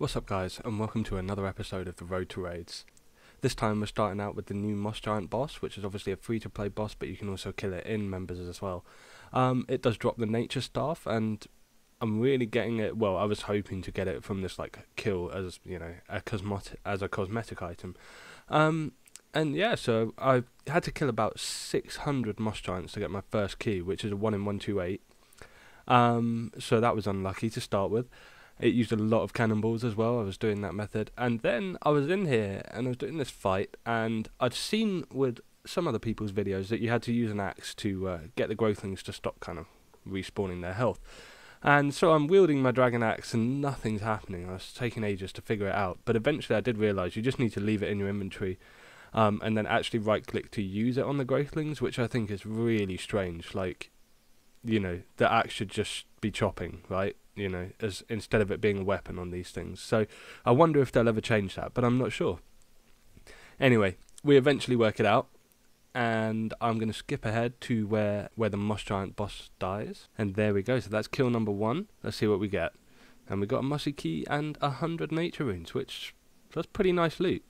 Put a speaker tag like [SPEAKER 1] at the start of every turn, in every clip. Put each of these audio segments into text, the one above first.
[SPEAKER 1] What's up guys, and welcome to another episode of the Road to Raids. This time we're starting out with the new Mustang Boss, which is obviously a free-to-play boss, but you can also kill it in members as well. It does drop the nature staff, and I'm really getting it, well, I was hoping to get it from this like kill as, you know, a cosmetic item. And yeah, so I had to kill about 600 moss giants to get my first key, which is a 1 in 128. So that was unlucky to start with. It used a lot of cannonballs as well. I was doing that method, and then I was in here and I was doing this fight, and I'd seen with some other people's videos that you had to use an axe to get the growthlings to stop kind of respawning their health. And so I'm wielding my dragon axe and nothing's happening. I was taking ages to figure it out, but eventually I did realise you just need to leave it in your inventory and then actually right click to use it on the growthlings, which I think is really strange. Like, you know, the axe should just be chopping, right? You know, as instead of it being a weapon on these things. So I wonder if they'll ever change that, but I'm not sure. Anyway, we eventually work it out, and I'm going to skip ahead to where the moss giant boss dies. And there we go. So that's kill number 1. Let's see what we get. And we got a mossy key and 100 nature runes, which was pretty nice loot.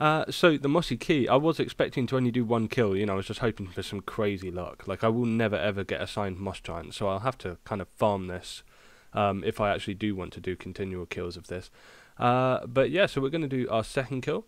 [SPEAKER 1] So the mossy key, I was expecting to only do 1 kill, you know, I was just hoping for some crazy luck. Like, I will never ever get assigned moss giant, so I'll have to kind of farm this if I actually do want to do continual kills of this. But yeah, so we're going to do our second kill.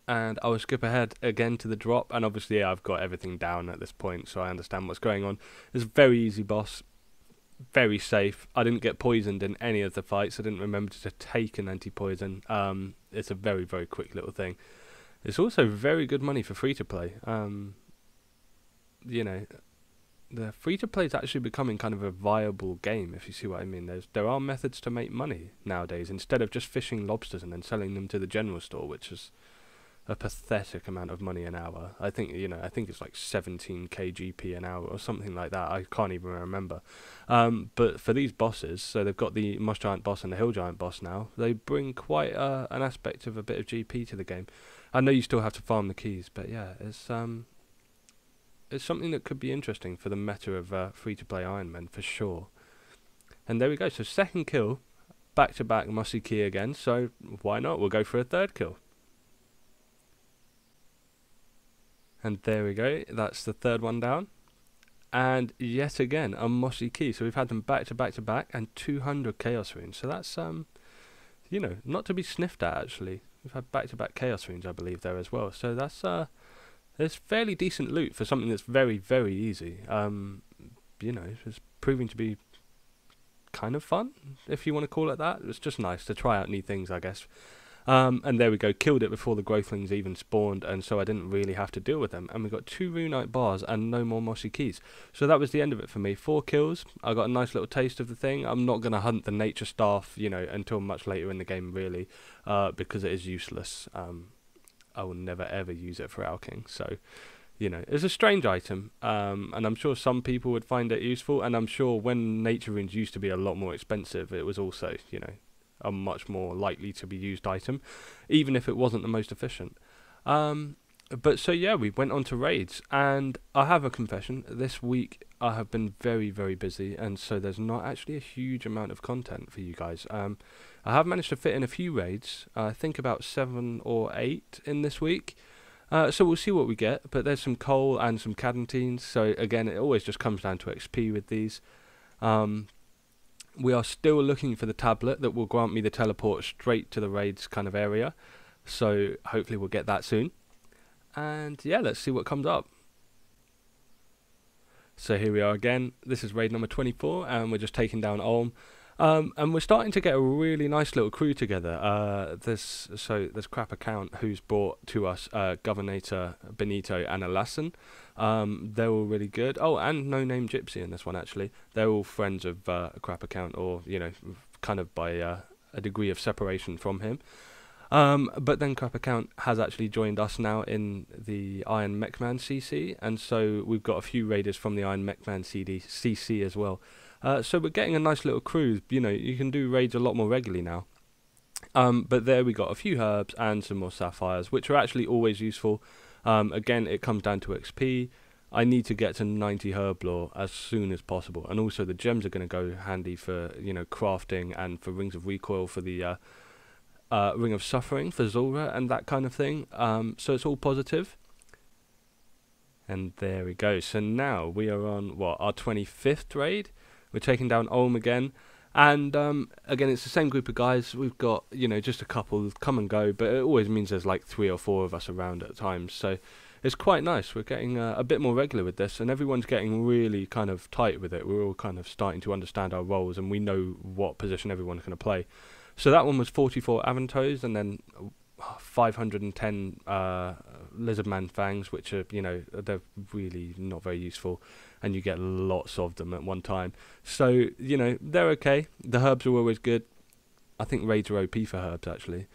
[SPEAKER 1] And I will skip ahead again to the drop, and obviously I've got everything down at this point, so I understand what's going on. It's a very easy boss. Very safe. I didn't get poisoned in any of the fights. I didn't remember to take an anti-poison. It's a very, very quick little thing. It's also very good money for free-to-play. You know, the free-to-play is actually becoming kind of a viable game, if you see what I mean. There are methods to make money nowadays, instead of just fishing lobsters and then selling them to the general store, which is a pathetic amount of money an hour. I think it's like 17k GP an hour or something like that. I can't even remember. But for these bosses, so they've got the moss giant boss and the hill giant boss now, they bring quite an aspect of a bit of GP to the game. I know you still have to farm the keys, but yeah, it's something that could be interesting for the meta of free-to-play Iron Men for sure. And there we go. So second kill, back-to-back mossy key again. So why not? We'll go for a third kill. And there we go, that's the third one down. And yet again, a mossy key. So we've had them back to back to back, and 200 chaos runes. So that's, you know, not to be sniffed at, actually. We've had back to back chaos runes, I believe, there as well. So that's, it's fairly decent loot for something that's very, very easy. You know, it's proving to be kind of fun, if you want to call it that. It's just nice to try out new things, I guess. And there we go, killed it before the growthlings even spawned, and so I didn't really have to deal with them. And we got 2 runite bars and no more mossy keys. So that was the end of it for me. 4 kills. I got a nice little taste of the thing. I'm not going to hunt the nature staff, you know, until much later in the game, really, because it is useless. I will never ever use it for alking. So, you know, it's a strange item, and I'm sure some people would find it useful, and I'm sure when nature runes used to be a lot more expensive, it was also, you know, a much more likely to be used item, even if it wasn't the most efficient. But so yeah, we went on to raids, and I have a confession. This week I have been very, very busy, and so there's not actually a huge amount of content for you guys. I have managed to fit in a few raids, I think about 7 or 8 in this week. So we'll see what we get, but there's some coal and some cadentines, so again, it always just comes down to XP with these. We are still looking for the tablet that will grant me the teleport straight to the raids kind of area. So hopefully we'll get that soon. And yeah, let's see what comes up. So here we are again. This is raid number 24, and we're just taking down Ulm. And we're starting to get a really nice little crew together. There's Crap Account who's brought to us Governor Benito and Alassan. They're all really good. Oh, and No Name Gypsy in this one, actually. They're all friends of Crap Account, or, you know, kind of by a degree of separation from him. But then Crap Account has actually joined us now in the Iron Mechman CC, and so we've got a few raiders from the Iron Mechman CC as well. So we're getting a nice little crew. You know, you can do raids a lot more regularly now. But there we got a few herbs and some more sapphires, which are actually always useful. Again, it comes down to XP. I need to get to 90 Herbiboar as soon as possible. And also the gems are going to go handy for, you know, crafting and for Rings of Recoil for the Ring of Suffering for Zulrah and that kind of thing. So it's all positive. And there we go. So now we are on, what, our 25th raid. We're taking down Olm again. And again, it's the same group of guys. We've got, you know, just a couple come and go, but it always means there's like 3 or 4 of us around at times. So it's quite nice. We're getting a bit more regular with this, and everyone's getting really kind of tight with it. We're all kind of starting to understand our roles, and we know what position everyone's going to play. So that one was 44 Avantos, and then 510 Lizardman Fangs, which are, you know, they're really not very useful, and you get lots of them at one time. So, you know, they're okay. The herbs are always good. I think raids are OP for herbs, actually.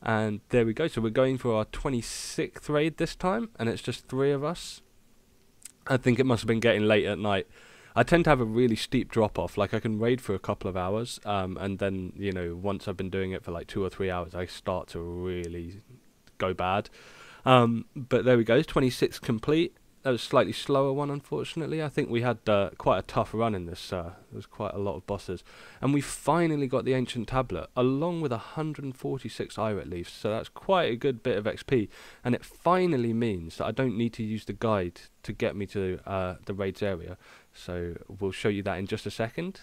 [SPEAKER 1] And there we go. So we're going for our 26th raid this time, and it's just 3 of us. I think it must have been getting late at night. I tend to have a really steep drop-off. Like, I can raid for a couple of hours, and then, you know, once I've been doing it for like 2 or 3 hours, I start to really go bad. But there we go, 26 complete. That was a slightly slower one, unfortunately. I think we had quite a tough run in this. There was quite a lot of bosses. And we finally got the Ancient Tablet, along with 146 Irit Leaves. So that's quite a good bit of XP. And it finally means that I don't need to use the guide to get me to the raids area. So we'll show you that in just a second.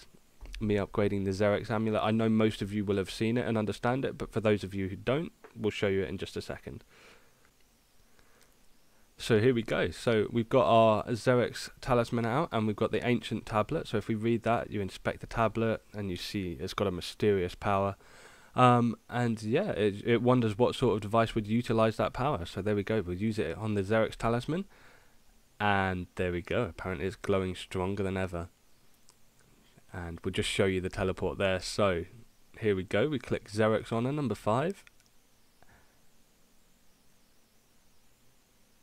[SPEAKER 1] Me upgrading the Zenyte Amulet. I know most of you will have seen it and understand it, but for those of you who don't, we'll show you it in just a second. So here we go. So we've got our Zenyte Talisman out, and we've got the Ancient Tablet. So if we read that, you inspect the tablet, and you see it's got a mysterious power. And yeah, it wonders what sort of device would utilize that power. So there we go. We'll use it on the Zenyte Talisman. And there we go. Apparently it's glowing stronger than ever. And we'll just show you the teleport there. So here we go. We click Zenyte Honor number 5.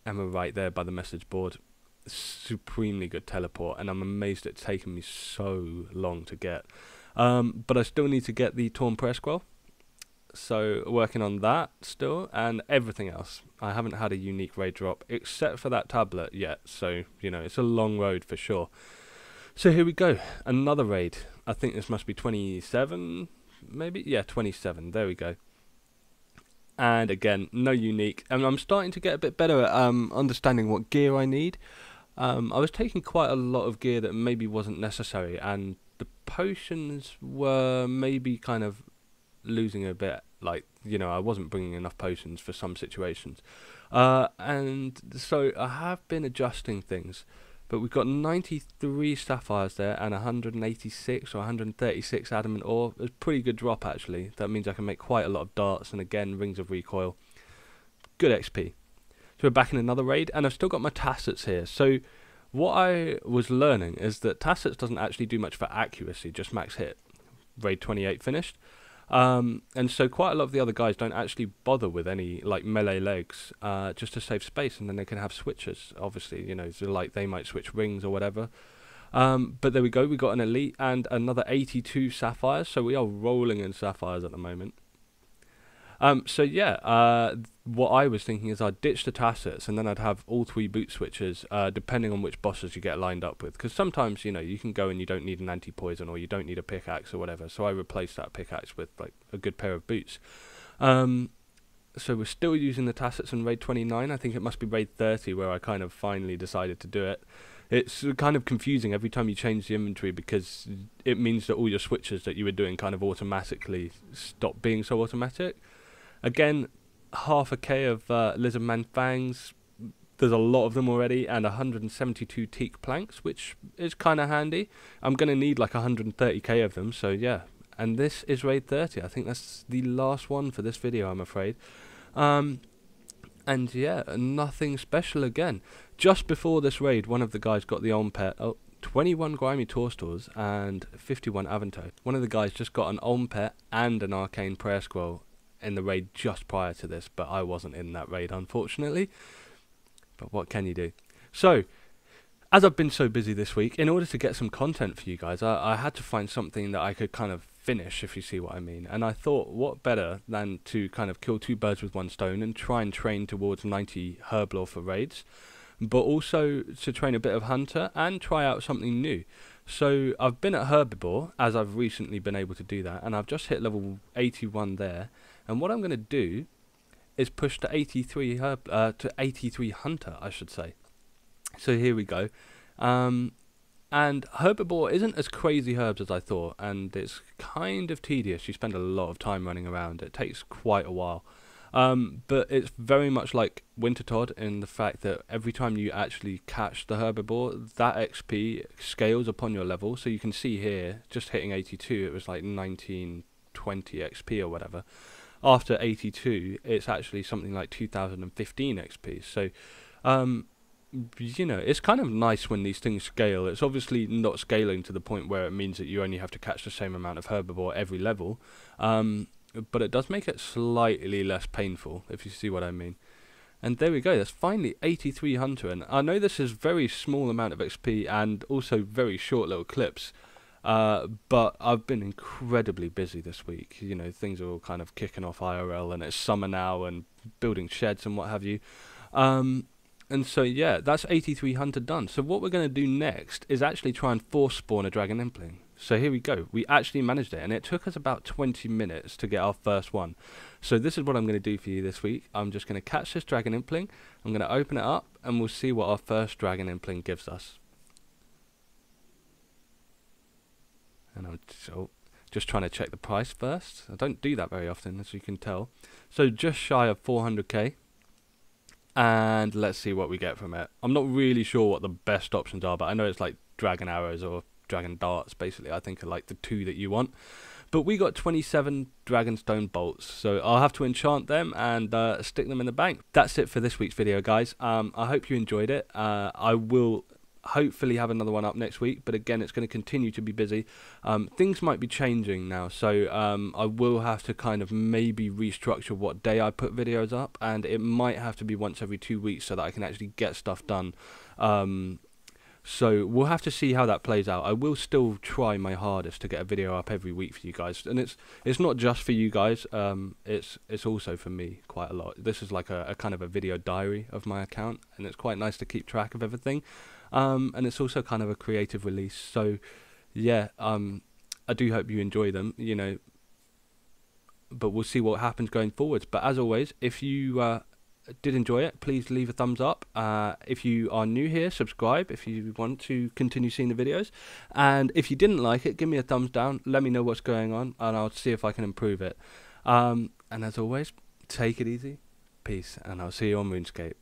[SPEAKER 1] And we're right there by the message board. Supremely good teleport, and I'm amazed it's taken me so long to get. But I still need to get the Torn Prayer Scroll. So working on that still, and everything else. I haven't had a unique raid drop except for that tablet yet. So, you know, it's a long road for sure. So here we go. Another raid. I think this must be 27, maybe? Yeah, 27. There we go. And again, no unique. And I'm starting to get a bit better at understanding what gear I need. I was taking quite a lot of gear that maybe wasn't necessary, and the potions were maybe kind of losing a bit. Like, you know, I wasn't bringing enough potions for some situations. And so I have been adjusting things. But we've got 93 sapphires there and 186 or 136 adamant ore. It's a pretty good drop, actually. That means I can make quite a lot of darts and, again, Rings of Recoil. Good XP. So we're back in another raid, and I've still got my Tassets here. So what I was learning is that Tassets doesn't actually do much for accuracy, just max hit. Raid 28 finished. And so quite a lot of the other guys don't actually bother with any like melee legs, just to save space, and then they can have switches, obviously, you know, so like they might switch rings or whatever. But there we go, we got an elite and another 82 sapphires, so we are rolling in sapphires at the moment. So yeah, what I was thinking is I'd ditch the Tassets, and then I'd have all 3 boot switches, depending on which bosses you get lined up with. Because sometimes, you know, you can go and you don't need an anti-poison, or you don't need a pickaxe or whatever. So I replaced that pickaxe with like a good pair of boots. So we're still using the Tassets in raid 29. I think it must be raid 30 where I kind of finally decided to do it. It's kind of confusing every time you change the inventory, because it means that all your switches that you were doing kind of automatically stop being so automatic. Again, half a K of Lizardman Fangs. There's a lot of them already, and 172 teak planks, which is kind of handy. I'm going to need like 130k of them, so yeah. And this is raid 30. I think that's the last one for this video, I'm afraid. And yeah, nothing special again. Just before this raid, one of the guys got the Olm pet. Oh, 21 Grimy Torstors and 51 Avanto. One of the guys just got an Olm pet and an Arcane Prayer Scroll in the raid just prior to this, but I wasn't in that raid, unfortunately. But what can you do? So, as I've been so busy this week, in order to get some content for you guys, I had to find something that I could kind of finish, if you see what I mean. And I thought, what better than to kind of kill 2 birds with 1 stone and try and train towards 90 Herbiboar for raids. but also to train a bit of hunter and try out something new. So I've been at Herbiboar, as I've recently been able to do that, and I've just hit level 81 there. And what I'm going to do is push to 83 hunter, I should say. So here we go. And Herbiboar isn't as crazy herbs as I thought, and it's kind of tedious. You spend a lot of time running around. It takes quite a while. But it's very much like Wintertodt in the fact that every time you actually catch the Herbiboar, that XP scales upon your level. So you can see here, just hitting 82, it was like 1920 XP or whatever. After 82, it's actually something like 2015 XP. So, you know, it's kind of nice when these things scale. It's obviously not scaling to the point where it means that you only have to catch the same amount of Herbiboar every level. But it does make it slightly less painful, if you see what I mean. And there we go, that's finally 83 hunter, and I know this is very small amount of XP and also very short little clips, but I've been incredibly busy this week. You know, things are all kind of kicking off IRL, and it's summer now, and building sheds and what have you. And so yeah, that's 83 hunter done. So what we're going to do next is actually try and force spawn a dragon impling. So here we go, we actually managed it, and it took us about 20 minutes to get our first one. So this is what I'm going to do for you this week. I'm just going to catch this dragon impling, I'm going to open it up, and we'll see what our first dragon impling gives us. And I'm just trying to check the price first. I don't do that very often, as you can tell. So just shy of 400k. And let's see what we get from it. I'm not really sure what the best options are, but I know it's like dragon arrows or dragon darts, basically. I think are like the two that you want. But we got 27 dragonstone bolts, so I'll have to enchant them and stick them in the bank. That's it for this week's video, guys. I hope you enjoyed it. I will hopefully have another one up next week, but again, it's going to continue to be busy. Things might be changing now, so I will have to kind of maybe restructure what day I put videos up, and it might have to be once every 2 weeks so that I can actually get stuff done. So we'll have to see how that plays out. I will still try my hardest to get a video up every week for you guys, and it's not just for you guys. It's also for me quite a lot. This is like a kind of a video diary of my account, and it's quite nice to keep track of everything. And it's also kind of a creative release. So yeah, I do hope you enjoy them, you know, but we'll see what happens going forwards. But as always, if you did enjoy it, please leave a thumbs up. If you are new here, subscribe if you want to continue seeing the videos, and if you didn't like it, give me a thumbs down, let me know what's going on, and I'll see if I can improve it. And as always, take it easy, peace, and I'll see you on RuneScape.